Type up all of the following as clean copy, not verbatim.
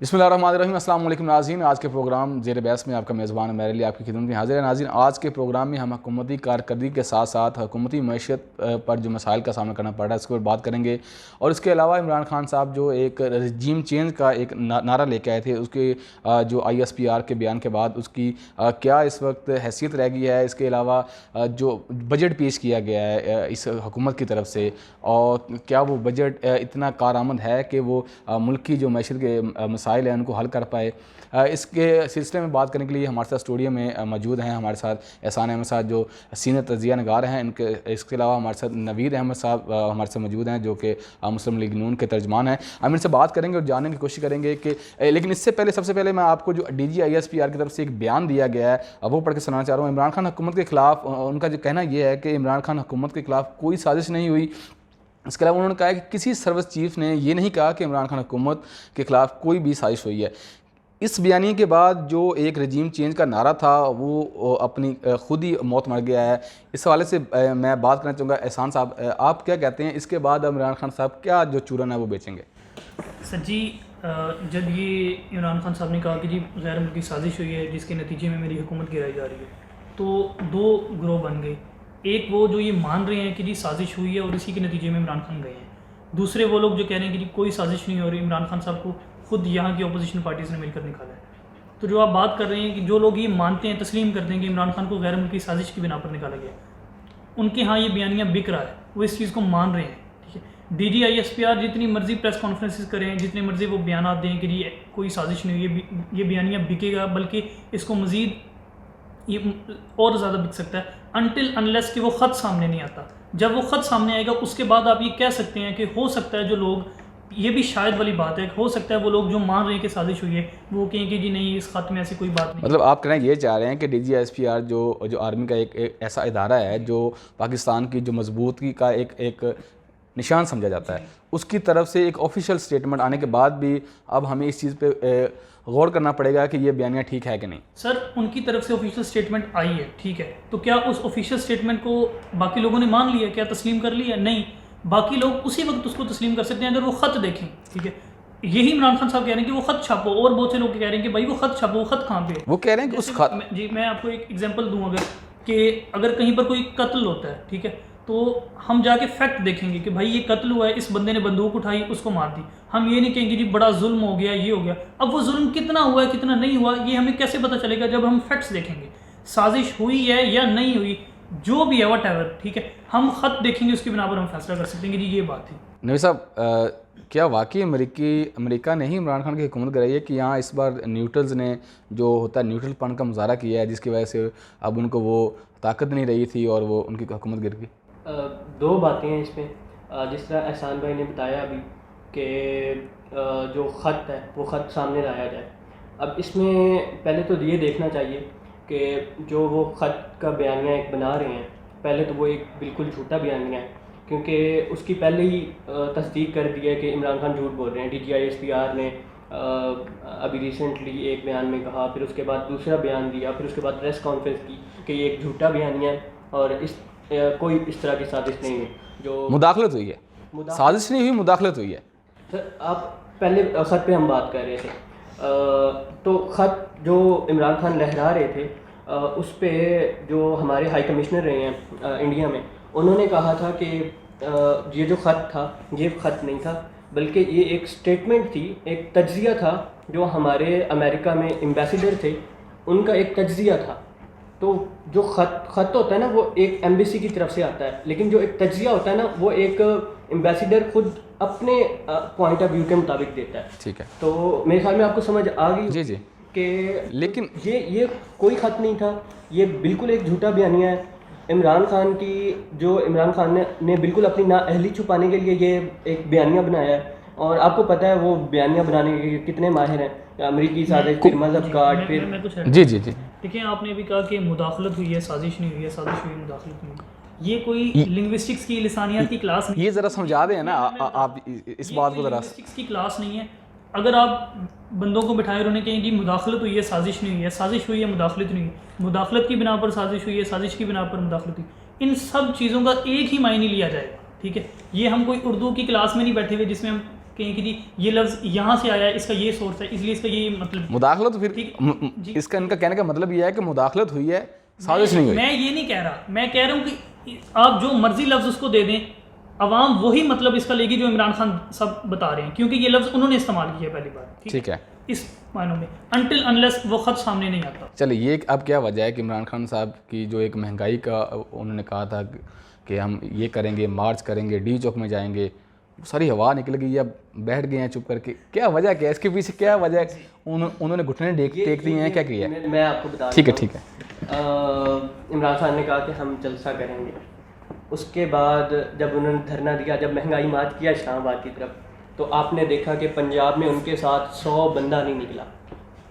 بسم اللہ الرحمن الرحیم۔ السلام علیکم ناظرین، آج کے پروگرام زیر بحث میں آپ کا میزبان میرے لیے آپ کی خدمت میں حاضر ہے۔ ناظرین، آج کے پروگرام میں ہم حکومتی کارکردگی کے ساتھ ساتھ حکومتی معیشت پر جو مسائل کا سامنا کرنا پڑ رہا ہے اس کے اوپر بات کریں گے، اور اس کے علاوہ عمران خان صاحب جو ایک رجیم چینج کا ایک نعرہ لے کے آئے تھے، اس کے جو ISPR کے بیان کے بعد اس کی کیا اس وقت حیثیت رہ گئی ہے، اس کے علاوہ جو بجٹ پیش کیا گیا ہے اس حکومت کی طرف سے، اور کیا وہ بجٹ اتنا کارآمد ہے کہ وہ ملک کی جو معیشت کے مسائل ہیں ان کو حل کر پائے۔ اس کے سلسلے میں بات کرنے کے لیے ہمارے ساتھ اسٹوڈیو میں موجود ہیں ہمارے ساتھ احسان احمد صاحب جو سینئر تجزیہ نگار ہیں، اس کے علاوہ ہمارے ساتھ نوید احمد صاحب ہمارے ساتھ موجود ہیں جو کہ مسلم لیگ نون کے ترجمان ہیں۔ ہم ان سے بات کریں گے اور جاننے کی کوشش کریں گے کہ لیکن اس سے پہلے سب سے پہلے میں آپ کو جو DG ISPR کی طرف سے ایک بیان دیا گیا ہے وہ پڑھ کے سنانا چاہ رہا ہوں۔ عمران خان حکومت کے خلاف ان کا جو کہنا یہ ہے کہ عمران خان حکومت کے خلاف کوئی سازش نہیں ہوئی۔ اس کے علاوہ انہوں نے کہا کہ کسی سروس چیف نے یہ نہیں کہا کہ عمران خان حکومت کے خلاف کوئی بھی سازش ہوئی ہے۔ اس بیانیے کے بعد جو ایک رجیم چینج کا نعرہ تھا وہ اپنی خود ہی موت مر گیا ہے۔ اس حوالے سے میں بات کرنا چاہوں گا احسان صاحب، آپ کیا کہتے ہیں اس کے بعد عمران خان صاحب کیا جو چورن ہے وہ بیچیں گے؟ سر جی، جب یہ عمران خان صاحب نے کہا کہ جی غیر ملکی سازش ہوئی ہے جس کے نتیجے میں میری حکومت گرائی جا رہی ہے، تو دو گروہ بن گئے۔ ایک وہ جو یہ مان رہے ہیں کہ جی سازش ہوئی ہے اور اسی کے نتیجے میں عمران خان گئے ہیں، دوسرے وہ لوگ جو کہہ رہے ہیں کہ جی کوئی سازش نہیں ہو رہی، عمران خان صاحب کو خود یہاں کی اپوزیشن پارٹیز نے مل کر نکالا ہے۔ تو جو آپ بات کر رہے ہیں کہ جو لوگ یہ مانتے ہیں، تسلیم کرتے ہیں کہ عمران خان کو غیر ملکی سازش کی بنا پر نکالا گیا، ان کے ہاں یہ بیانیہ بک رہا ہے، وہ اس چیز کو مان رہے ہیں۔ ٹھیک ہے، DG ISPR جتنی مرضی پریس کانفرنسز کریں، جتنے مرضی وہ بیانات دیں کہ یہ کوئی سازش نہیں ہوئی، یہ بیانیہ بکے گا، بلکہ اس کو مزید یہ اور زیادہ بک سکتا ہے انٹل انلیس کہ وہ خط سامنے نہیں آتا۔ جب وہ خط سامنے آئے گا اس کے بعد آپ یہ کہہ سکتے ہیں کہ ہو سکتا ہے جو لوگ، یہ بھی شاید والی بات ہے، ہو سکتا ہے وہ لوگ جو مان رہے ہیں کہ سازش ہوئی ہے وہ کہیں کہ جی نہیں اس خط میں ایسی کوئی بات نہیں۔ مطلب آپ کہنا یہ چاہ رہے ہیں کہ DG ISPR جو آرمی کا ایک ایسا ادارہ ہے جو پاکستان کی جو مضبوطی کا ایک نشان سمجھا جاتا ہے، اس کی طرف سے ایک آفیشیل سٹیٹمنٹ آنے کے بعد بھی اب ہمیں اس چیز پہ غور کرنا پڑے گا کہ یہ بیانیہ ٹھیک ہے کہ نہیں؟ سر ان کی طرف سے آفیشیل سٹیٹمنٹ آئی ہے، ٹھیک ہے، تو کیا اس آفیشیل سٹیٹمنٹ کو باقی لوگوں نے مان لیا، کیا تسلیم کر لیا؟ نہیں، باقی لوگ اسی وقت اس کو تسلیم کر سکتے ہیں اگر وہ خط دیکھیں۔ ٹھیک ہے، یہی عمران خان صاحب کہہ رہے ہیں کہ وہ خط چھاپو، اور بہت سے لوگ کہہ رہے ہیں کہ بھائی وہ خط چھاپو، وہ خط کہاں پہ ہے؟ وہ کہہ رہے ہیں کہ اس خط، جی میں آپ کو ایک ایگزامپل دوں، اگر کہیں پر کوئی قتل ہوتا ہے، ٹھیک ہے، تو ہم جا کے فیکٹ دیکھیں گے کہ بھائی یہ قتل ہوا ہے، اس بندے نے بندوق اٹھائی، اس کو مار دی۔ ہم یہ نہیں کہیں گے جی بڑا ظلم ہو گیا، یہ ہو گیا۔ اب وہ ظلم کتنا ہوا ہے کتنا نہیں ہوا یہ ہمیں کیسے پتہ چلے گا؟ جب ہم فیکٹس دیکھیں گے، سازش ہوئی ہے یا نہیں ہوئی، جو بھی ہے واٹ ایور، ٹھیک ہے، ہم خط دیکھیں گے، اس کی بنا پر ہم فیصلہ کر سکتے ہیں کہ جی یہ بات تھی۔ نبی صاحب، کیا واقعی امریکہ نے ہی عمران خان کی حکومت کرائی ہے کہ یہاں اس بار نیوٹرلز نے جو ہوتا ہے نیوٹرل پن کا مظاہرہ کیا ہے جس کی وجہ سے اب ان کو وہ طاقت نہیں رہی تھی اور وہ ان کی حکومت گر گئی؟ دو باتیں ہیں اس میں، جس طرح احسان بھائی نے بتایا ابھی کہ جو خط ہے وہ خط سامنے لایا جائے۔ اب اس میں پہلے تو یہ دیکھنا چاہیے کہ جو وہ خط کا بیانیہ ایک بنا رہے ہیں، پہلے تو وہ ایک بالکل جھوٹا بیانیہ ہے، کیونکہ اس کی پہلے ہی تصدیق کر دی ہے کہ عمران خان جھوٹ بول رہے ہیں۔ DG ISPR نے ابھی ریسنٹلی ایک بیان میں کہا، پھر اس کے بعد دوسرا بیان دیا، پھر اس کے بعد پریس کانفرنس کی کہ یہ ایک جھوٹا بیانیہ ہے اور کوئی اس طرح کی سازش نہیں ہے۔ جو مداخلت ہوئی ہے، سازش نہیں ہوئی، مداخلت ہوئی ہے۔ سر آپ پہلے خط پہ ہم بات کر رہے تھے، تو خط جو عمران خان لہرا رہے تھے اس پہ جو ہمارے ہائی کمشنر رہے ہیں انڈیا میں، انہوں نے کہا تھا کہ یہ جو خط تھا یہ خط نہیں تھا، بلکہ یہ ایک سٹیٹمنٹ تھی، ایک تجزیہ تھا جو ہمارے امریکہ میں ایمبیسیڈر تھے ان کا ایک تجزیہ تھا۔ تو جو خط ہوتا ہے نا وہ ایک ایمبیسی کی طرف سے آتا ہے، لیکن جو ایک تجزیہ ہوتا ہے نا وہ ایک ایمبیسیڈر خود اپنے پوائنٹ آف ویو کے مطابق دیتا ہے۔ ٹھیک ہے، تو میرے خیال میں آپ کو سمجھ آ گئی جی جی، کہ لیکن یہ کوئی خط نہیں تھا، یہ بالکل ایک جھوٹا بیانیہ ہے۔ عمران خان نے بالکل اپنی نااہلی چھپانے کے لیے یہ ایک بیانیہ بنایا ہے، اور آپ کو پتہ ہے وہ بیانیہ بنانے کے کتنے ماہر ہیں، امریکی سازش، پھر مذہب کارڈ، پھر جی جی جی، دیکھیں آپ نے بھی کہا کہ مداخلت ہوئی ہے، سازش نہیں ہوئی ہے، سازش ہوئی ہے، مداخلت نہیں ہوئی۔ یہ کوئی لنگوسٹکس کی، لسانیات کی کلاس نہیں ہے، یہ ذرا سمجھا دیں نا آپ اس بات کو ذرا۔ لنگوسٹکس کی کلاس نہیں ہے۔ اگر آپ بندوں کو بٹھائے اور انہیں کہیں جی مداخلت ہوئی ہے، سازش نہیں ہوئی ہے، سازش ہوئی ہے، مداخلت نہیں ہوئی، مداخلت کی بنا پر سازش ہوئی ہے، سازش کی بنا پر مداخلت ہوئی، ان سب چیزوں کا ایک ہی معنی لیا جائے گا۔ ٹھیک ہے، یہ ہم کوئی اردو کی کلاس میں نہیں بیٹھے ہوئے جس میں ہم کہیں کہ جی یہ لفظ یہاں سے آیا ہے, اس کا یہ سورس ہے, اس لیے اس کا یہ مطلب. مداخلت تو پھر اس کا ان کا کہنے کا مطلب یہ ہے کہ مداخلت ہوئی ہے, سازش نہیں ہوئی. میں یہ نہیں کہہ رہا, میں کہہ رہا ہوں کہ آپ جو مرضی لفظ اس کو دے دیں, عوام وہی مطلب اس کا لے گی جو عمران خان صاحب بتا رہے ہیں, کیونکہ یہ لفظ انہوں نے استعمال کیا پہلی بار. ٹھیک ہے, اس معنوں میں انٹل انلیس وہ خط سامنے نہیں آتا. چلیے یہ اب کیا وجہ ہے کہ عمران خان صاحب کی جو ایک مہنگائی کا انہوں نے کہا تھا کہ ہم یہ کریں گے, مارچ کریں گے, ڈی چوک میں جائیں گے, ساری ہوا نکل گئی, اب بیٹھ گئے ہیں چپ کر کے, کیا وجہ کیا ہے اس کے پیچھے, کیا وجہ ہے انہوں نے گھٹنے ٹیک دیے ہیں, کیا کیا ہے؟ میں آپ کو بتا ٹھیک ہے ٹھیک ہے. عمران خان نے کہا کہ ہم جلسہ کریں گے, اس کے بعد جب انہوں نے دھرنا دیا, جب مہنگائی مارچ کیا اسلام آباد کی طرف, تو آپ نے دیکھا کہ پنجاب میں ان کے ساتھ 100 بندہ نہیں نکلا,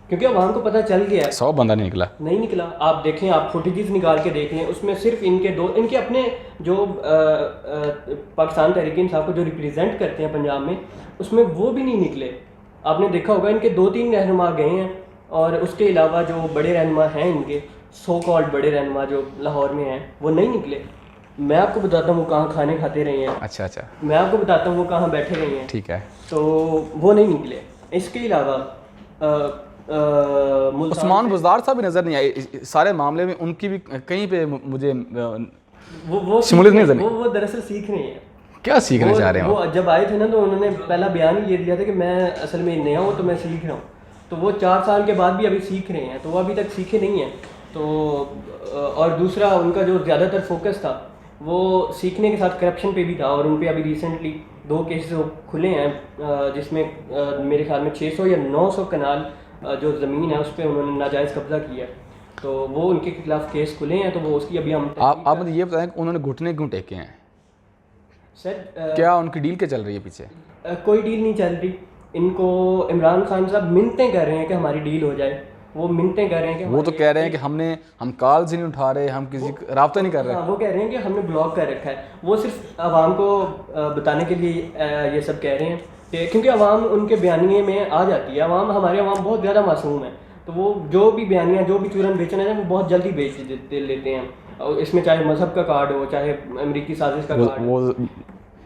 کیونکہ عوام کو پتہ چل گیا ہے 100 بندہ نہیں نکلا. آپ دیکھیں, آپ فوٹیجز نکال کے دیکھ لیں, اس میں صرف ان کے اپنے جو پاکستان تحریک انصاف کو جو ریپرزینٹ کرتے ہیں پنجاب میں, اس میں وہ بھی نہیں نکلے. آپ نے دیکھا ہوگا ان کے 2-3 رہنما گئے ہیں, اور اس کے علاوہ جو بڑے رہنما ہیں ان کے سو کالڈ بڑے رہنما جو لاہور میں ہیں, وہ نہیں نکلے. میں آپ کو بتاتا ہوں وہ کہاں کھانے کھاتے رہے ہیں. اچھا, میں آپ کو بتاتا ہوں وہ کہاں بیٹھے رہے ہیں. ٹھیک ہے, تو وہ نہیں نکلے. اس کے علاوہ عثمان بزدار صاحب بھی نظر نہیں آئے سارے معاملے میں, ان کی بھی کہیں پہ مجھے شمولیت نہیں نظر نہیں. وہ دراصل سیکھ رہے ہیں. کیا سیکھنا چاہ رہے ہیں وہ جب آئے تھے نا, تو انہوں نے پہلا بیان ہی یہ دیا تھا کہ میں اصل میں نیا ہوں, تو میں سیکھ رہا ہوں. تو وہ 4 سال کے بعد بھی ابھی سیکھ رہے ہیں, تو وہ ابھی تک سیکھے نہیں ہیں. تو اور دوسرا ان کا جو زیادہ تر فوکس تھا وہ سیکھنے کے ساتھ کرپشن پہ بھی تھا, اور ان پہ ابھی ریسنٹلی 2 کیسز کھلے ہیں, جس میں میرے خیال میں 600 یا 900 کنال جو زمین ہے اس پہ انہوں نے ناجائز قبضہ کیا ہے. تو وہ ان کے خلاف کیس کھلے ہیں, تو وہ اس کی ابھی ہم آپ مجھے یہ بتائیں کہ انہوں نے گھٹنے کیوں ٹیکے ہیں؟ سر کیا ان کی ڈیل کیا چل رہی ہے پیچھے؟ کوئی ڈیل نہیں چل رہی. ان کو عمران خان صاحب منتیں کر رہے ہیں کہ ہماری ڈیل ہو جائے. وہ منتیں کر رہے ہیں کہ وہ تو کہہ رہے ہیں کہ ہم کالز ہی نہیں اٹھا رہے, ہم کسی رابطہ نہیں کر رہے. وہ کہہ رہے ہیں کہ ہم نے بلاک کر رکھا ہے. وہ صرف عوام کو بتانے کے لیے یہ سب کہہ رہے ہیں, کیونکہ عوام ان کے بیانیے میں آ جاتی ہے. ہمارے عوام بہت زیادہ معصوم ہیں, تو وہ جو بھی بیانیاں, جو بھی چورن بیچنا ہے وہ بہت جلدی بیچ لیتے ہیں. اس میں چاہے مذہب کا کارڈ ہو, چاہے امریکی سازش کا کارڈ, وہ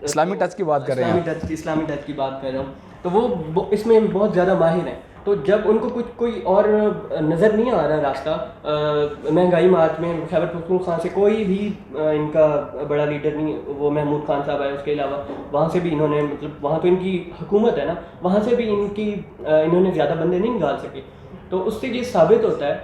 اسلامی ٹچ کی بات کر رہے ہیں, اسلامی ٹچ کی بات کر رہا ہوں. تو وہ اس میں بہت زیادہ ماہر ہیں. تو جب ان کو کوئی اور نظر نہیں آ رہا راستہ, مہنگائی مارچ میں خیبر پختونخوا سے کوئی بھی ان کا بڑا لیڈر نہیں, وہ محمود خان صاحب آئے, اس کے علاوہ وہاں سے بھی انہوں نے, مطلب وہاں تو ان کی حکومت ہے نا, وہاں سے بھی انہوں نے زیادہ بندے نہیں نکال سکے. تو اس سے یہ ثابت ہوتا ہے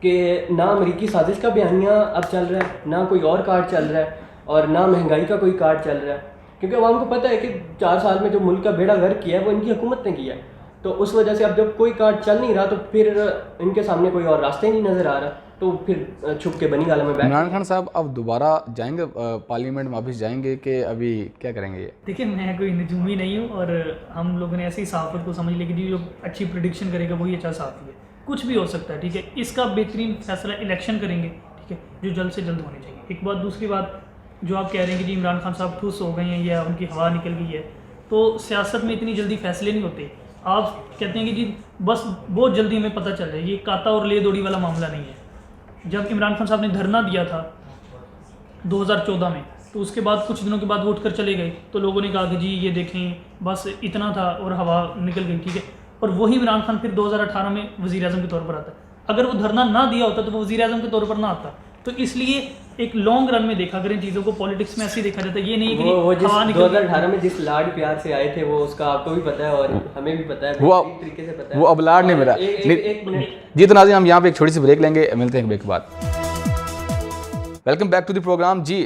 کہ نہ امریکی سازش کا بیانیہ اب چل رہا ہے, نہ کوئی اور کارڈ چل رہا ہے, اور نہ مہنگائی کا کوئی کارڈ چل رہا ہے. کیونکہ عوام کو پتہ ہے کہ 4 سال میں جو ملک کا بیڑا غرق کیا ہے وہ ان کی حکومت نے کیا ہے. تو اس وجہ سے اب جب کوئی کارڈ چل نہیں رہا, تو پھر ان کے سامنے کوئی اور راستہ ہی نہیں نظر آ رہا, تو پھر چھپ کے بنی گالہ میں بیٹھ. عمران خان صاحب اب دوبارہ جائیں گے پارلیمنٹ میں, واپس جائیں گے کہ ابھی کیا کریں گے یہ؟ دیکھیں, میں کوئی نجومی نہیں ہوں, اور ہم لوگوں نے ایسے ہی صحافت کو سمجھ لیا کہ جو اچھی پریڈکشن کرے گا وہی اچھا صحافی ہے. کچھ بھی ہو سکتا ہے, ٹھیک ہے. اس کا بہترین فیصلہ الیکشن کریں گے, ٹھیک ہے, جو جلد سے جلد ہونے چاہیے. ایک بات. دوسری بات, جو آپ کہہ رہے ہیں کہ جی عمران خان صاحب ٹھوس ہو گئے ہیں یا ان کی ہوا نکل گئی ہے, تو سیاست میں اتنی جلدی فیصلے نہیں ہوتے. آپ کہتے ہیں کہ جی بس بہت جلدی ہمیں پتہ چل رہا ہے, یہ کاتا اور لے دوڑی والا معاملہ نہیں ہے. جب عمران خان صاحب نے دھرنا دیا تھا 2014 میں, تو اس کے بعد کچھ دنوں کے بعد وہ اٹھ کر چلے گئے, تو لوگوں نے کہا کہ جی یہ دیکھیں بس اتنا تھا اور ہوا نکل گئی, ٹھیک ہے. اور وہی عمران خان پھر 2018 میں وزیر اعظم کے طور پر آتا ہے. اگر وہ دھرنا نہ دیا ہوتا تو وہ وزیر اعظم کے طور پر نہ آتا. تو اس لیے ایک لانگ رن میں دیکھا کریں چیزوں کو, پالیٹکس میں ایسے ہی دیکھا جاتا ہے. یہ نہیں کہ وہ 2018 میں جس لاڈ پیار سے آئے تھے, وہ اس کا آپ کو بھی پتہ ہے اور ہمیں بھی پتہ ہے, وہ طریقے سے پتہ ہے. وہ اب لاڈ نہیں ملا. جی تو ناظرین, ہم یہاں پہ ایک چھوٹی سی بریک لیں گے, ملتے ہیں بریک کے بعد. Welcome back to the program. جی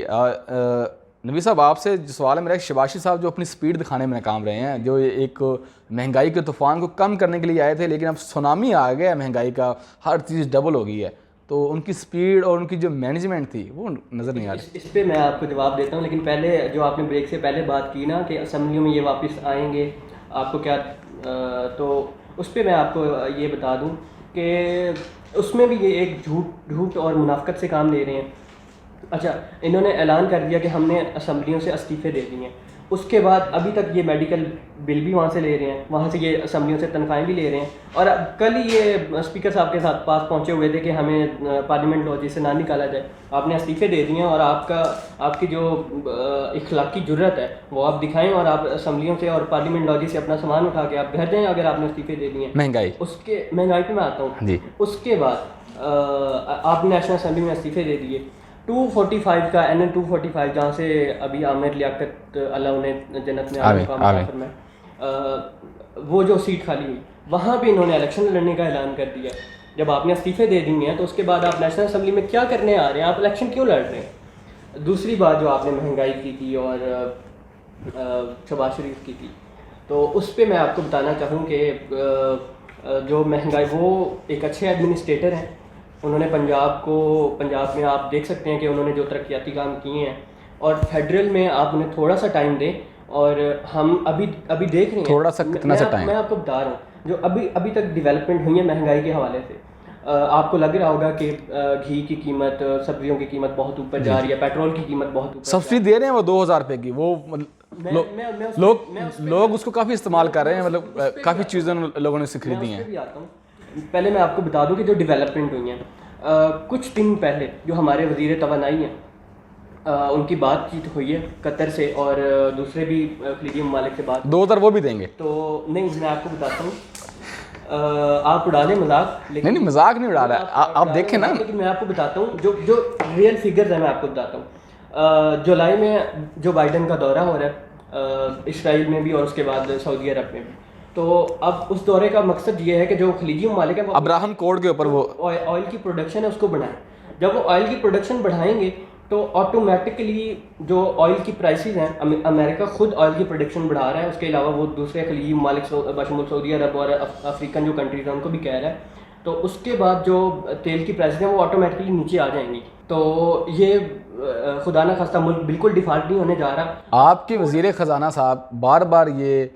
نبی صاحب, آپ سے جو سوال ہے میرا, شباشی صاحب جو اپنی سپیڈ دکھانے میں ناکام رہے ہیں, جو ایک مہنگائی کے طوفان کو کم کرنے کے لیے آئے تھے, لیکن اب سونامی آ گیا ہے مہنگائی کا, ہر چیز ڈبل ہو گئی ہے, تو ان کی سپیڈ اور ان کی جو مینجمنٹ تھی وہ نظر نہیں آ رہی. اس پہ میں آپ کو جواب دیتا ہوں, لیکن پہلے جو آپ نے بریک سے پہلے بات کی نا کہ اسمبلیوں میں یہ واپس آئیں گے, آپ کو کیا, تو اس پہ میں آپ کو یہ بتا دوں کہ اس میں بھی یہ ایک جھوٹ اور منافقت سے کام لے رہے ہیں. اچھا, انہوں نے اعلان کر دیا کہ ہم نے اسمبلیوں سے استعفے دے دیے ہیں. اس کے بعد ابھی تک یہ میڈیکل بل بھی وہاں سے لے رہے ہیں, وہاں سے یہ اسمبلیوں سے تنخواہیں بھی لے رہے ہیں, اور کل ہی یہ اسپیکر صاحب کے ساتھ پاس پہنچے ہوئے تھے کہ ہمیں پارلیمنٹ لاجی سے نہ نکالا جائے. آپ نے استعفے دے دیے ہیں, اور آپ کی جو اخلاقی جرت ہے وہ آپ دکھائیں, اور آپ اسمبلیوں سے اور پارلیمنٹ لاجی سے اپنا سامان اٹھا کے آپ گھر جائیں اگر آپ نے استعفے دے دیے ہیں. مہنگائی پہ میں آتا ہوں جی. اس کے بعد آپ نے نیشنل اسمبلی میں استعفے دے دیے. 245 کا NN 245 جہاں سے ابھی عامر لیاقت اللہ انہیں جنت میں عامر میں وہ جو سیٹ خالی ہوئی وہاں پہ انہوں نے الیکشن لڑنے کا اعلان کر دیا. جب آپ نے استعفے دے دیے ہیں تو اس کے بعد آپ نیشنل اسمبلی میں کیا کرنے آ رہے ہیں, آپ الیکشن کیوں لڑ رہے ہیں؟ دوسری بات جو آپ نے مہنگائی کی تھی اور شہباز شریف کی تھی, تو اس پہ میں آپ کو بتانا چاہوں کہ جو مہنگائی, وہ ایک اچھے ایڈمنسٹریٹر ہیں. انہوں نے پنجاب میں آپ دیکھ سکتے ہیں کہ انہوں نے جو ترقیاتی کام کیے ہیں, اور فیڈرل میں آپ انہیں تھوڑا سا ٹائم دیں. اور ہم ابھی دیکھ رہے ہیں تھوڑا سا کتنا سا ٹائم, میں آپ کو بتا رہا ہوں جو ابھی تک ڈیولپمنٹ ہوئی ہے مہنگائی کے حوالے سے. آپ کو لگ رہا ہوگا کہ گھی کی قیمت, سبزیوں کی قیمت بہت اوپر جا رہی ہے, پیٹرول کی قیمت بہت اوپر, سبسڈی دے رہے ہیں وہ 2000 روپے کی, وہ لوگ اس کو کافی استعمال کر رہے ہیں, مطلب کافی چیزیں لوگوں نے اس سے خریدی ہیں. پہلے میں آپ کو بتا دوں کہ جو ڈیولپمنٹ ہوئی ہیں کچھ دن پہلے جو ہمارے وزیر توانائی ہیں ان کی بات چیت ہوئی ہے قطر سے اور دوسرے بھی خلیجی ممالک سے بات. 2000 وہ بھی دیں گے؟ تو نہیں, میں آپ کو بتاتا ہوں, آپ اڑا دیں مذاق, لیکن نہیں مذاق نہیں اڑا رہا, آپ دیکھیں نا. لیکن میں آپ کو بتاتا ہوں جو ریئل فگرز ہیں, میں آپ کو بتاتا ہوں. جولائی میں جو بائیڈن کا دورہ ہو رہا ہے اسرائیل میں بھی اور اس کے بعد سعودی عرب میں بھی, تو اب اس دورے کا مقصد یہ ہے کہ جو خلیجی ممالک ہیں ابراہم کوڈ کے اوپر وہ آئل کی پروڈکشن ہے اس کو بڑھائیں. جب وہ آئل کی پروڈکشن بڑھائیں گے تو آٹومیٹکلی جو آئل کی پرائسز ہیں, امریکہ خود آئل کی پروڈکشن بڑھا رہا ہے, اس کے علاوہ وہ دوسرے خلیجی ممالک بشمول سعودی عرب اور افریقن جو کنٹریز ہیں ان کو بھی کہہ رہا ہے, تو اس کے بعد جو تیل کی پرائسز ہیں وہ آٹومیٹکلی نیچے آ جائیں گی. تو یہ خدا نہ خواستہ ملک بالکل ڈیفالٹ نہیں ہونے جا رہا. آپ کے وزیر خزانہ صاحب بار بار یہ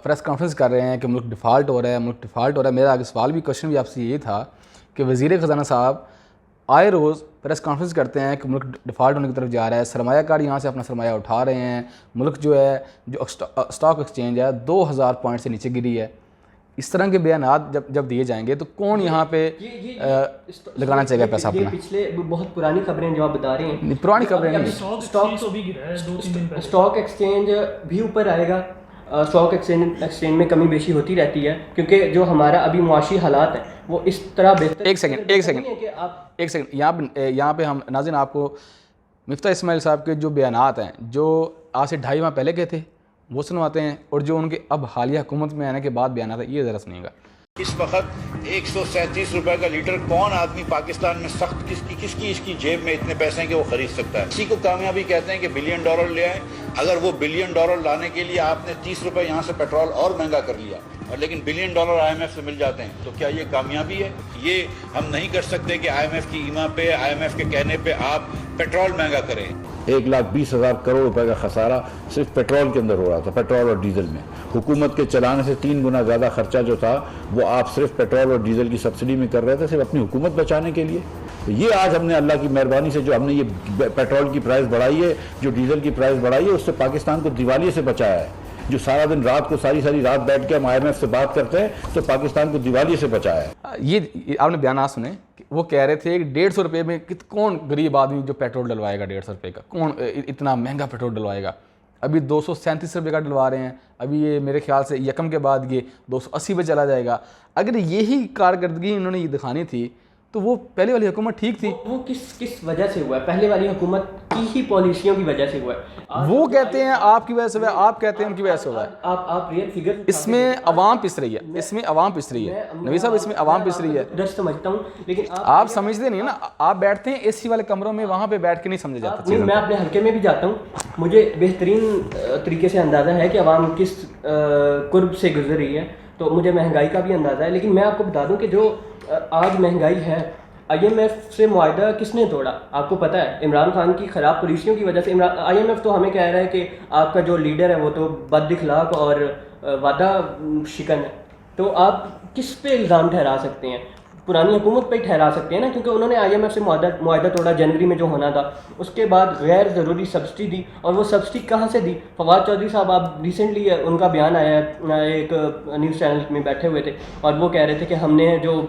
پریس کانفرنس کر رہے ہیں کہ ملک ڈیفالٹ ہو رہا ہے, ملک ڈیفالٹ ہو رہا ہے. میرا آگے سوال بھی کوشچن بھی آپ سے یہی تھا کہ وزیر خزانہ صاحب آئے روز پریس کانفرنس کرتے ہیں کہ ملک ڈیفالٹ ہونے کی طرف جا رہا ہے, سرمایہ کار یہاں سے اپنا سرمایہ اٹھا رہے ہیں, ملک جو ہے جو اسٹاک ایکسچینج ہے 2000 پوائنٹ سے نیچے گری ہے. اس طرح کے بیانات جب دیے جائیں گے تو کون یہاں پہ لگانا چاہیے گا پیسہ اپنا؟ پچھلے بہت پرانی خبریں جو آپ بتا رہے ہیں, پرانی خبریں نہیں, اسٹاک ایکسچینج بھی اوپر آئے گا. اسٹاک ایکسچینج میں کمی بیشی ہوتی رہتی ہے کیونکہ جو ہمارا ابھی معاشی حالات ہیں وہ اس طرح بہتر. ایک سیکنڈ یہاں پہ ہم ناظرین آپ کو مفتاح اسماعیل صاحب کے جو بیانات ہیں جو آج سے 2.5 ماہ پہلے کے تھے وہ سنواتے ہیں, اور جو ان کے اب حالیہ حکومت میں آنے کے بعد بیانات ہیں یہ ذرا سنیے گا. اس وقت 137 روپے کا لیٹر کون آدمی پاکستان میں سخت کس کی جیب میں اتنے پیسے ہیں کہ وہ خرید سکتا ہے؟ اسی کو کامیابی کہتے ہیں کہ $1 بلین لے آئیں. اگر وہ $1 بلین لانے کے لیے آپ نے 30 روپے یہاں سے پیٹرول اور مہنگا کر لیا, اور لیکن $1 بلین IMF سے مل جاتے ہیں, تو کیا یہ کامیابی ہے؟ یہ ہم نہیں کر سکتے کہ IMF کی ایما پہ, IMF کے کہنے پہ آپ پیٹرول مہنگا کریں. 1,20,000 کروڑ روپے کا خسارہ صرف پیٹرول کے اندر ہو رہا تھا, پیٹرول اور ڈیزل میں. حکومت کے چلانے سے 3 گنا زیادہ خرچہ جو تھا وہ آپ صرف پیٹرول اور ڈیزل کی سبسڈی میں کر رہے تھے, صرف اپنی حکومت بچانے کے لیے. یہ آج ہم نے اللہ کی مہربانی سے جو ہم نے یہ پیٹرول کی پرائس بڑھائی ہے, جو ڈیزل کی پرائس بڑھائی ہے, اس سے پاکستان کو دیوالیے سے بچایا ہے. جو سارا دن رات کو ساری رات بیٹھ کے ہم IMF سے بات کرتے ہیں تو پاکستان کو دیوالیے سے بچایا ہے. یہ آپ نے بیانات سنے, وہ کہہ رہے تھے کہ 150 روپے میں کون غریب آدمی جو پیٹرول ڈلوائے گا 150 روپے کا, کون اتنا مہنگا پیٹرول ڈلوائے گا. ابھی 237 روپے کا ڈلوا رہے ہیں, ابھی یہ میرے خیال سے یکم کے بعد یہ 280 پہ چلا جائے گا. اگر یہی کارکردگی انہوں نے یہ دکھانی تھی تو وہ پہلے والی حکومت ٹھیک تھی. وہ کس وجہ سے ہوا ہے؟ پہلے والی حکومت کی ہی پالیسیوں کی وجہ سے ہوا ہے. وہ کہتے ہیں آپ کی وجہ سے ہوا ہے, آپ کہتے ہیں ان کی وجہ سے ہوا ہے. آپ ریئل فگر اس میں عوام پس رہی ہے, اس میں عوام پس رہی ہے نبی صاحب, اس میں عوام پس رہی ہے. درست سمجھتا ہوں, لیکن آپ سمجھتے نہیں نا, آپ بیٹھتے ہیں AC والے کمروں میں, وہاں پہ بیٹھ کے نہیں سمجھے جاتا چیزیں. میں اپنے حلقے میں بھی جاتا ہوں, مجھے بہترین طریقے سے اندازہ ہے کہ عوام کس قرب سے گزر رہی ہے, تو مجھے مہنگائی کا بھی اندازہ ہے. لیکن میں آپ کو بتا دوں کہ جو آج مہنگائی ہے, IMF سے معاہدہ کس نے توڑا آپ کو پتہ ہے؟ عمران خان کی خراب پالیسیوں کی وجہ سے. IMF تو ہمیں کہہ رہا ہے کہ آپ کا جو لیڈر ہے وہ تو بد اخلاق اور وعدہ شکن ہے, تو آپ کس پہ الزام ٹھہرا سکتے ہیں؟ پرانی حکومت پہ ہی ٹھہرا سکتے ہیں نا, کیونکہ انہوں نے IMF سے معاہدہ توڑا جنوری میں جو ہونا تھا. اس کے بعد غیر ضروری سبسڈی دی, اور وہ سبسڈی کہاں سے دی؟ فواد چودھری صاحب, آپ ریسنٹلی ان کا بیان آیا ہے, ایک نیوز چینل میں بیٹھے ہوئے تھے اور وہ کہہ رہے تھے کہ ہم نے جو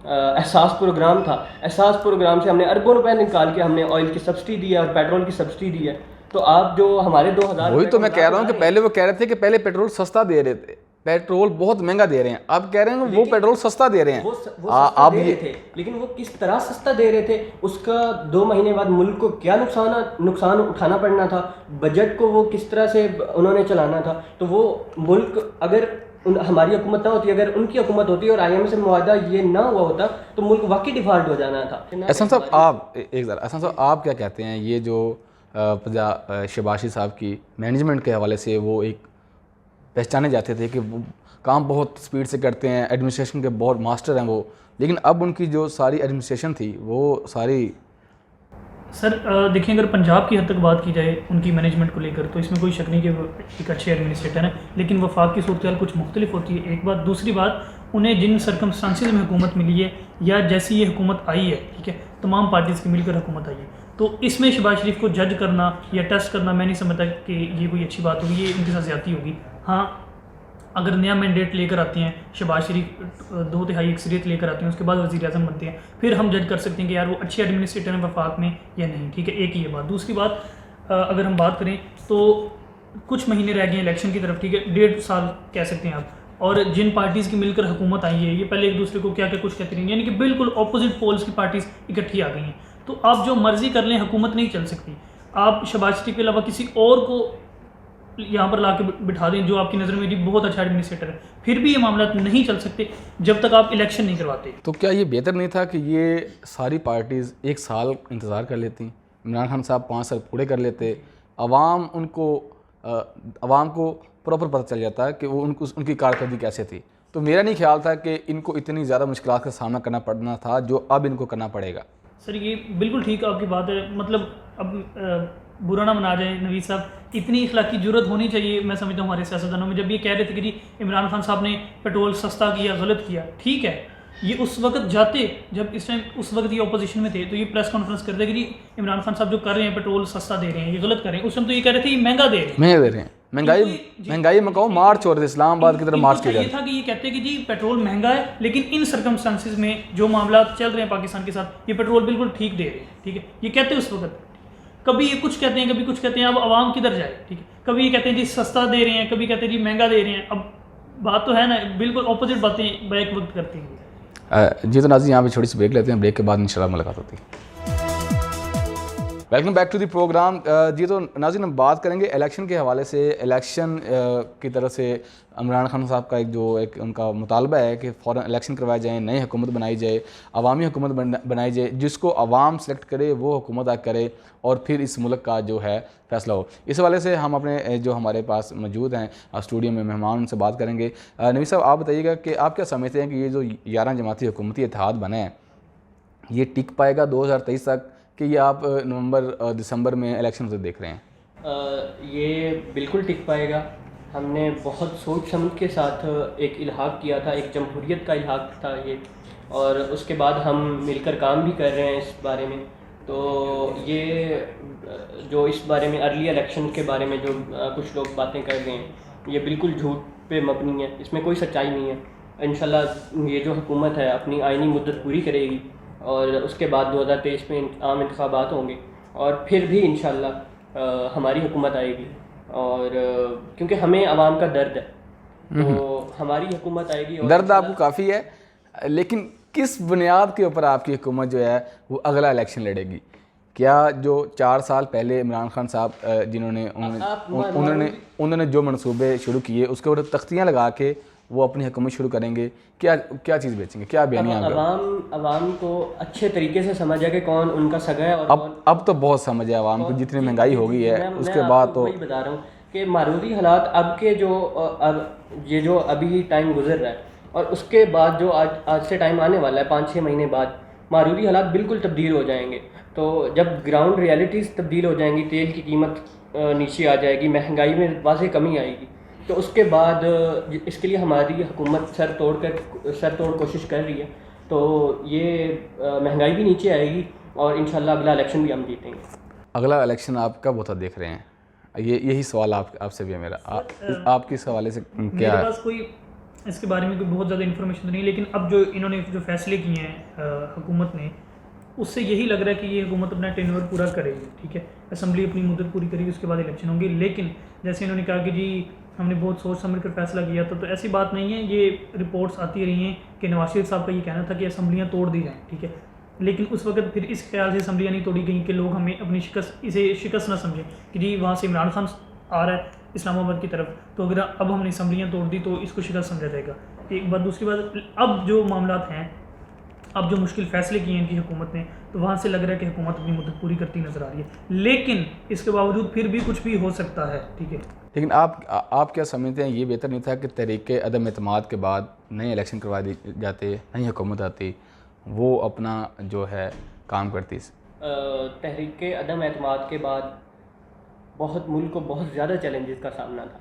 احساس پروگرام تھا, احساس پروگرام سے ہم نے اربوں روپے نکال کے ہم نے آئل کی سبسڈی دی ہے اور پیٹرول کی سبسڈی دی ہے. تو آپ جو ہمارے 2000, وہی تو میں کہہ رہا ہوں کہ پہلے وہ کہہ رہے تھے کہ پہلے پیٹرول سستا دے رہے تھے, پیٹرول بہت مہنگا دے رہے ہیں, اب کہہ رہے ہیں کہ وہ پیٹرول سستا دے رہے ہیں. وہ سستا دے رہے تھے, لیکن وہ کس طرح سستا دے رہے تھے, اس کا 2 مہینے بعد ملک کو کیا نقصان اٹھانا پڑنا تھا, بجٹ کو وہ کس طرح سے انہوں نے چلانا تھا. تو وہ ملک اگر ہماری حکومت نہ ہوتی, اگر ان کی حکومت ہوتی اور IMF سے معاہدہ یہ نہ ہوا ہوتا تو ملک واقعی ڈیفالٹ ہو جانا تھا. احسان صاحب آپ ایک ذرا, احسان صاحب آپ کیا کہتے ہیں, یہ جو شہباز شریف صاحب کی مینجمنٹ کے حوالے سے وہ ایک پہچانے جاتے تھے کہ وہ کام بہت سپیڈ سے کرتے ہیں, ایڈمنسٹریشن کے بہت ماسٹر ہیں وہ, لیکن اب ان کی جو ساری ایڈمنسٹریشن تھی وہ ساری سر دیکھیں اگر پنجاب کی حد تک بات کی جائے ان کی مینجمنٹ کو لے کر تو اس میں کوئی شک نہیں کہ وہ ایک اچھے ایڈمنسٹریٹر ہیں, لیکن وفاق کی صورتحال کچھ مختلف ہوتی ہے, ایک بات. دوسری بات, انہیں جن سرکمسٹانسز میں حکومت ملی ہے یا جیسی یہ حکومت آئی ہے, ٹھیک ہے, تمام پارٹیز کی مل کر حکومت آئی ہے, تو اس میں شہباز شریف کو جج کرنا یا ٹیسٹ کرنا میں نہیں سمجھتا کہ یہ کوئی اچھی بات ہوگی, یہ ان کے ساتھ زیادتی ہوگی. ہاں اگر نیا مینڈیٹ لے کر آتے ہیں شہباز شریف 2/3 اکثریت لے کر آتے ہیں, اس کے بعد وزیر اعظم بنتے ہیں, پھر ہم جج کر سکتے ہیں کہ یار وہ اچھے ایڈمنسٹریٹر ہیں وفاق میں یا نہیں, ٹھیک ہے, ایک یہ بات. دوسری بات اگر ہم بات کریں تو کچھ مہینے رہ گئے ہیں الیکشن کی طرف, ٹھیک ہے, 1.5 سال کہہ سکتے ہیں آپ, اور جن پارٹیز کی مل کر حکومت آئی ہے یہ پہلے ایک دوسرے کو کیا کیا کچھ کہتے رہیں, یعنی کہ بالکل اپوزٹ پولز کی پارٹیز اکٹھی آ گئی ہیں. تو آپ جو مرضی کر لیں حکومت نہیں چل سکتی. آپ شہباز شریف کے علاوہ کسی اور کو یہاں پر لا کے بٹھا دیں جو آپ کی نظر میں بھی بہت اچھا ایڈمنسٹریٹر ہے, پھر بھی یہ معاملات نہیں چل سکتے جب تک آپ الیکشن نہیں کرواتے. تو کیا یہ بہتر نہیں تھا کہ یہ ساری پارٹیز 1 سال انتظار کر لیتی, عمران خان صاحب 5 سال پورے کر لیتے, عوام کو پراپر پتہ چل جاتا ہے کہ وہ ان کی کارکردگی کیسے تھی. تو میرا نہیں خیال تھا کہ ان کو اتنی زیادہ مشکلات کا سامنا کرنا پڑنا تھا جو اب ان کو کرنا پڑے گا. سر یہ بالکل ٹھیک آپ کی بات ہے, مطلب اب برا نہ منا جائیں نوید صاحب, اتنی اخلاقی جرت ہونی چاہیے میں سمجھتا ہوں ہمارے سیاستدانوں میں, جب یہ کہہ رہے تھے کہ جی عمران خان صاحب نے پیٹرول سستا کیا, غلط کیا, ٹھیک ہے, یہ اس وقت جاتے جب اس وقت یہ اپوزیشن میں تھے تو یہ پریس کانفرنس کرتے کہ جی عمران خان صاحب جو کر رہے ہیں پیٹرول سستا دے رہے ہیں, یہ غلط کر رہے ہیں. اس ٹائم تو یہ کہہ رہے تھے یہ مہنگا دے رہے ہیں, مہنگائی میں کہو مارچ ہو رہے تھے, اسلام آباد کی طرف مارچ کیا یہ تھا کہ یہ کہتے کہ جی پیٹرول مہنگا ہے, لیکن ان سرکمسٹانسز میں جو معاملات چل رہے ہیں پاکستان کے ساتھ یہ پیٹرول بالکل ٹھیک دے رہے ہیں, ٹھیک ہے, یہ کہتے اس وقت. کبھی یہ کچھ کہتے ہیں کبھی کچھ کہتے ہیں, اب عوام کدھر جائے, ٹھیک ہے, کبھی یہ کہتے ہیں جی سستا دے رہے ہیں, کبھی کہتے ہیں جی مہنگا دے رہے ہیں. اب بات تو ہے نا, بالکل اپوزٹ باتیں بیک وقت کرتے ہیں. جی تو ناظرین یہاں پہ چھوٹی سی بریک لیتے ہیں, بریک کے بعد انشاءاللہ ملاقات ہوتی ہے. Welcome back to the program. جی تو ناظرین ہم بات کریں گے الیکشن کے حوالے سے. الیکشن کی طرف سے عمران خان صاحب کا ایک ان کا مطالبہ ہے کہ فوراً الیکشن کروائے جائیں, نئی حکومت بنائی جائے, عوامی حکومت بنائی جائے, جس کو عوام سلیکٹ کرے وہ حکومت کرے اور پھر اس ملک کا جو ہے فیصلہ ہو. اس حوالے سے ہم اپنے جو ہمارے پاس موجود ہیں اسٹوڈیو میں مہمان, ان سے بات کریں گے. نوید صاحب آپ بتائیے گا کہ آپ کیا سمجھتے ہیں کہ یہ جو 11 جماعتی حکومتی اتحاد بنا ہے یہ ٹک پائے گا 2023 تک, کہ یہ آپ نومبر دسمبر میں الیکشن سے دیکھ رہے ہیں؟ یہ بالکل ٹک پائے گا. ہم نے بہت سوچ سمجھ کے ساتھ ایک الحاق کیا تھا, ایک جمہوریت کا الحاق تھا یہ, اور اس کے بعد ہم مل کر کام بھی کر رہے ہیں اس بارے میں. تو یہ جو اس بارے میں ارلی الیکشن کے بارے میں جو کچھ لوگ باتیں کر رہے ہیں یہ بالکل جھوٹ پہ مبنی ہے, اس میں کوئی سچائی نہیں ہے. انشاءاللہ یہ جو حکومت ہے اپنی آئینی مدت پوری کرے گی اور اس کے بعد 2023 میں عام انتخابات ہوں گے اور پھر بھی انشاءاللہ ہماری حکومت آئے گی. اور کیونکہ ہمیں عوام کا درد ہے تو ہماری حکومت آئے گی. درد آپ کو کافی ہے, لیکن کس بنیاد کے اوپر آپ کی حکومت جو ہے وہ اگلا الیکشن لڑے گی؟ کیا جو 4 سال پہلے عمران خان صاحب جنہوں نے جو منصوبے شروع کیے اس کے اوپر تختیاں لگا کے وہ اپنی حکومت شروع کریں گے, کیا چیز بیچیں گے, کیا بیانیہ آئے گا؟ عوام کو اچھے طریقے سے سمجھا کہ کون ان کا سگا ہے. اور اب تو بہت سمجھ ہے عوام کو, جتنی مہنگائی ہو گئی ہے اس کے بعد تو وہی بتا رہا ہوں کہ معروضی حالات اب کے جو ابھی ٹائم گزر رہا ہے اور اس کے بعد جو آج سے ٹائم آنے والا ہے 5-6 مہینے بعد, معروضی حالات بالکل تبدیل ہو جائیں گے. تو جب گراؤنڈ ریالٹیز تبدیل ہو جائیں گی, تیل کی قیمت نیچے آ جائے گی, مہنگائی میں واضح کمی آئے گی, تو اس کے بعد اس کے لیے ہماری حکومت سر توڑ کوشش کر رہی ہے. تو یہ مہنگائی بھی نیچے آئے گی اور انشاءاللہ اگلا الیکشن بھی ہم جیتیں گے. اگلا الیکشن آپ کب ہوتا دیکھ رہے ہیں؟ یہی سوال آپ سے بھی ہے میرا. آپ کس حوالے سے کیا میرے پاس کوئی اس کے بارے میں کوئی بہت زیادہ انفارمیشن نہیں، لیکن اب جو انہوں نے جو فیصلے کیے ہیں حکومت نے، اس سے یہی لگ رہا ہے کہ یہ حکومت اپنا ٹینور پورا کرے گی. ٹھیک ہے، اسمبلی اپنی مدت پوری کرے گی، اس کے بعد الیکشن ہوں گے. لیکن جیسے انہوں نے کہا کہ جی ہم نے بہت سوچ سمجھ کر فیصلہ کیا تھا، تو ایسی بات نہیں ہے. یہ رپورٹس آتی رہی ہیں کہ نواز شریف صاحب کا یہ کہنا تھا کہ اسمبلیاں توڑ دی جائیں. ٹھیک ہے، لیکن اس وقت پھر اس خیال سے اسمبلیاں نہیں توڑی گئیں کہ لوگ ہمیں اپنی اسے شکست نہ سمجھیں کہ جی وہاں سے عمران خان آ رہا ہے اسلام آباد کی طرف، تو اگر اب ہم نے اسمبلیاں توڑ دی تو اس کو شکست سمجھا جائے گا. ایک بات. دوسری بات، اب جو معاملات ہیں، اب جو مشکل فیصلے کیے ہیں ان کی حکومت نے، تو وہاں سے لگ رہا ہے کہ حکومت اپنی مدت پوری کرتی نظر آ رہی ہے. لیکن اس کے باوجود پھر بھی کچھ بھی ہو سکتا ہے. ٹھیک ہے، لیکن آپ کیا سمجھتے ہیں یہ بہتر نہیں تھا کہ تحریک عدم اعتماد کے بعد نئے الیکشن کروا دی جاتے، نئی حکومت آتی، وہ اپنا جو ہے کام کرتی؟ تحریک عدم اعتماد کے بعد ملک کو بہت زیادہ چیلنجز کا سامنا تھا.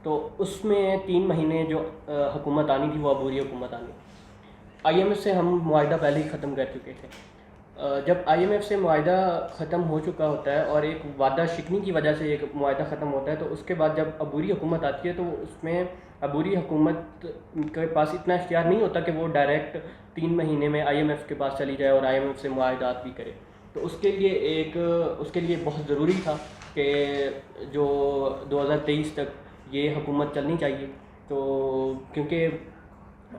تو اس میں 3 مہینے جو حکومت آنی تھی وہ عبوری حکومت آنی. آئی ایم ایف سے ہم معاہدہ پہلے ہی ختم کر چکے تھے. جب آئی ایم ایف سے معاہدہ ختم ہو چکا ہوتا ہے اور ایک وعدہ شکنی کی وجہ سے ایک معاہدہ ختم ہوتا ہے، تو اس کے بعد جب عبوری حکومت آتی ہے تو اس میں عبوری حکومت کے پاس اتنا اختیار نہیں ہوتا کہ وہ ڈائریکٹ 3 مہینے میں آئی ایم ایف کے پاس چلی جائے اور آئی ایم ایف سے معاہدات بھی کرے. تو اس کے لیے بہت ضروری تھا کہ جو 2023 تک یہ حکومت چلنی چاہیے. تو کیونکہ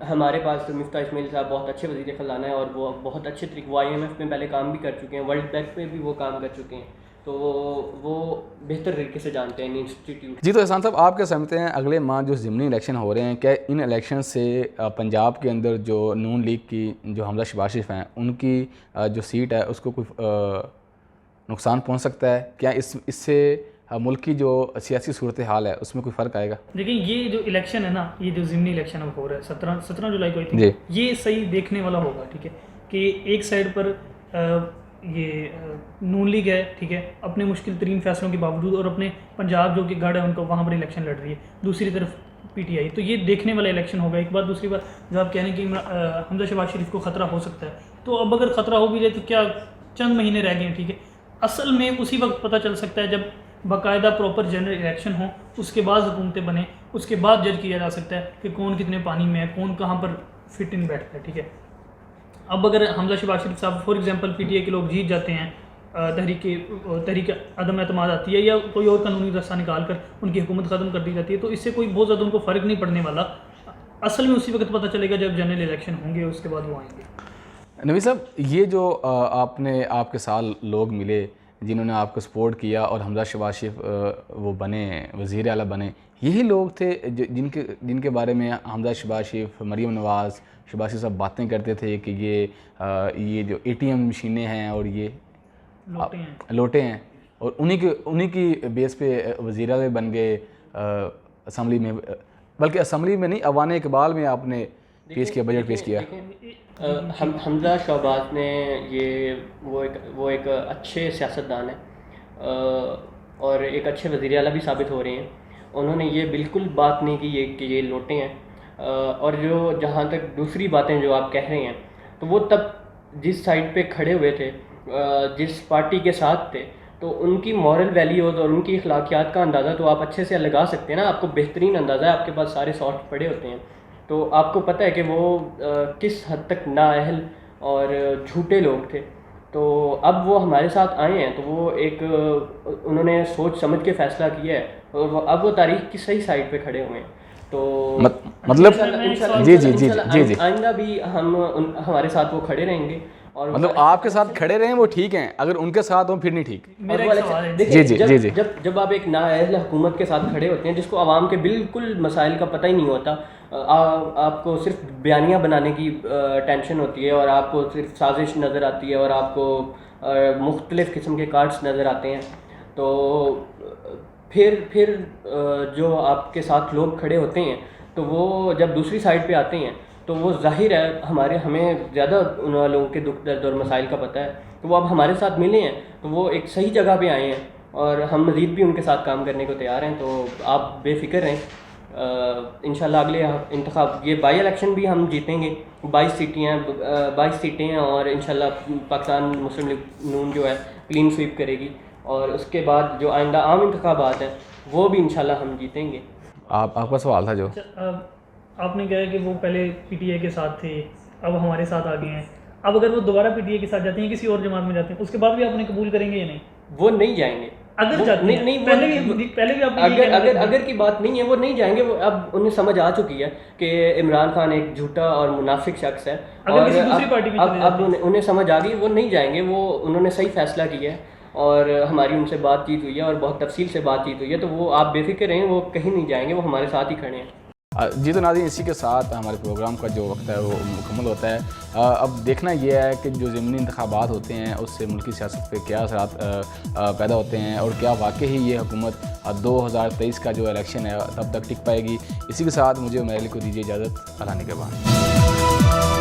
ہمارے پاس مفتاح اسماعیل صاحب بہت اچھے وزیر خزانہ ہیں اور وہ بہت اچھے طریقے، وہ آئی ایم ایف میں پہلے کام بھی کر چکے ہیں، ورلڈ بینک میں بھی وہ کام کر چکے ہیں، تو وہ بہتر طریقے سے جانتے ہیں ان انسٹیٹیوٹ. جی، تو احسان صاحب آپ کیا سمجھتے ہیں اگلے ماہ جو ضمنی الیکشن ہو رہے ہیں، کیا ان الیکشن سے پنجاب کے اندر جو نون لیگ کی جو حمزہ شہباز شریف ہیں ان کی جو سیٹ ہے اس کو کوئی نقصان پہنچ سکتا ہے؟ کیا اس سے ملک کی جو سیاسی صورتحال ہے اس میں کوئی فرق آئے گا؟ لیکن یہ جو الیکشن ہے نا، یہ جو ضمنی الیکشن اب ہو رہا ہے 17 جولائی کو، جی، یہ صحیح دیکھنے والا ہوگا. ٹھیک ہے، کہ ایک سائڈ پر یہ نون لیگ ہے، ٹھیک ہے، اپنے مشکل ترین فیصلوں کے باوجود، اور اپنے پنجاب جو کہ گڑھ ہے ان کو وہاں پر الیکشن لڑ رہی ہے، دوسری طرف پی ٹی آئی. تو یہ دیکھنے والا الیکشن ہوگا ایک بات. دوسری بات، جو آپ کہہ رہے ہیں کہ حمزہ شہباز شریف کو خطرہ ہو سکتا ہے، تو اب اگر خطرہ ہو بھی جائے تو کیا چند مہینے رہ گئے ہیں. ٹھیک ہے، اصل میں اسی وقت پتہ چل سکتا ہے جب باقاعدہ پراپر جنرل الیکشن ہوں، اس کے بعد حکومتیں بنیں، اس کے بعد جج کیا جا سکتا ہے کہ کون کتنے پانی میں ہے، کون کہاں پر فٹ ان بیٹھتا ہے. ٹھیک ہے، اب اگر حمزہ شہباز شریف صاحب for example P T A کے لوگ جیت جاتے ہیں، تحریک عدم اعتماد آتی ہے یا کوئی اور قانونی راستہ نکال کر ان کی حکومت ختم کر دی جاتی ہے، تو اس سے کوئی بہت زیادہ ان کو فرق نہیں پڑنے والا. اصل میں اسی وقت پتہ چلے گا جب جنرل الیکشن ہوں گے، اس کے بعد وہ آئیں گے. نبی صاحب، یہ جو آپ کے ساتھ لوگ ملے جنہوں نے آپ کو سپورٹ کیا اور حمزہ شہباز شریف وہ بنے وزیر اعلیٰ بنے، یہی لوگ تھے جن کے بارے میں حمزہ شہباز شریف، مریم نواز، شہباز شریف صاحب باتیں کرتے تھے کہ یہ جو اے ٹی ایم مشینیں ہیں اور یہ لوٹے ہیں، اور انہی کی بیس پہ وزیر اعلیٰ بن گئے اسمبلی میں، بلکہ اسمبلی میں نہیں، ایوان اقبال میں آپ نے پیش کیا، بجٹ پیش کیا. حمزہ شہباز نے وہ ایک اچھے سیاستدان ہیں اور ایک اچھے وزیر اعلیٰ بھی ثابت ہو رہے ہیں. انہوں نے یہ بالکل بات نہیں کی کہ یہ لوٹے ہیں. اور جہاں تک دوسری باتیں جو آپ کہہ رہے ہیں، تو وہ تب جس سائڈ پہ کھڑے ہوئے تھے، جس پارٹی کے ساتھ تھے، تو ان کی مورل ویلیوز اور ان کی اخلاقیات کا اندازہ تو آپ اچھے سے لگا سکتے ہیں نا. آپ کو بہترین اندازہ ہے، آپ کے پاس سارے سافٹ پڑے ہوتے ہیں، تو آپ کو پتہ ہے کہ وہ کس حد تک نااہل اور جھوٹے لوگ تھے. تو اب وہ ہمارے ساتھ آئے ہیں، تو وہ انہوں نے سوچ سمجھ کے فیصلہ کیا ہے، اور اب وہ تاریخ کی صحیح سائڈ پہ کھڑے ہوئے ہیں. تو مطلب جی آئندہ بھی ہمارے ساتھ وہ کھڑے رہیں گے. اور مطلب آپ کے ساتھ کھڑے رہیں وہ ٹھیک ہیں، اگر ان کے ساتھ ہوں پھر نہیں ٹھیک. دیکھیے، جب آپ ایک نااہل حکومت کے ساتھ کھڑے ہوتے ہیں جس کو عوام کے بالکل مسائل کا پتہ ہی نہیں ہوتا، آپ کو صرف بیانیہ بنانے کی ٹینشن ہوتی ہے، اور آپ کو صرف سازش نظر آتی ہے، اور آپ کو مختلف قسم کے کارڈز نظر آتے ہیں، تو پھر جو آپ کے ساتھ لوگ کھڑے ہوتے ہیں، تو وہ جب دوسری سائڈ پہ آتے ہیں تو وہ ظاہر ہے ہمیں زیادہ ان لوگوں کے دکھ درد اور مسائل کا پتہ ہے، تو وہ اب ہمارے ساتھ ملے ہیں، تو وہ ایک صحیح جگہ پہ آئے ہیں، اور ہم مزید بھی ان کے ساتھ کام کرنے کو تیار ہیں. تو آپ بے فکر رہیں. انشاءاللہ اگلے انتخاب یہ بائی الیکشن بھی ہم جیتیں گے. 22 سیٹیں ہیں اور انشاءاللہ پاکستان مسلم لیگ نون جو ہے کلین سویپ کرے گی, اور اس کے بعد جو آئندہ عام انتخابات ہیں وہ بھی انشاءاللہ ہم جیتیں گے. آپ کا سوال تھا جو آپ نے کہا کہ وہ پہلے پی ٹی آئی کے ساتھ تھے, اب ہمارے ساتھ آ گئے ہیں. اب اگر وہ دوبارہ پی ٹی آئی کے ساتھ جاتے ہیں, کسی اور جماعت میں جاتے ہیں, اس کے بعد بھی آپ انہیں قبول کریں گے یا نہیں؟ وہ نہیں جائیں گے. اگر جاتے ہیں پہلے بھی آپ اگر کی بات نہیں ہے, وہ نہیں جائیں گے. وہ اب انہیں سمجھ آ چکی ہے کہ عمران خان ایک جھوٹا اور منافق شخص ہے, اور اب انہیں سمجھ آ گئی, وہ نہیں جائیں گے. وہ انہوں نے صحیح فیصلہ کیا ہے, اور ہماری ان سے بات چیت ہوئی ہے اور بہت تفصیل سے بات چیت ہوئی ہے. تو وہ آپ بے فکر رہیں, وہ کہیں نہیں جائیں گے, وہ ہمارے ساتھ ہی کھڑے ہیں. جی تو ناظرین, اسی کے ساتھ ہمارے پروگرام کا جو وقت ہے وہ مکمل ہوتا ہے. اب دیکھنا یہ ہے کہ جو ضمنی انتخابات ہوتے ہیں اس سے ملکی سیاست پہ کیا اثرات پیدا ہوتے ہیں, اور کیا واقعی یہ حکومت 2023 کا جو الیکشن ہے تب تک ٹک پائے گی. اسی کے ساتھ مجھے میرے کو دیجیے اجازت. اللہ نگہبان.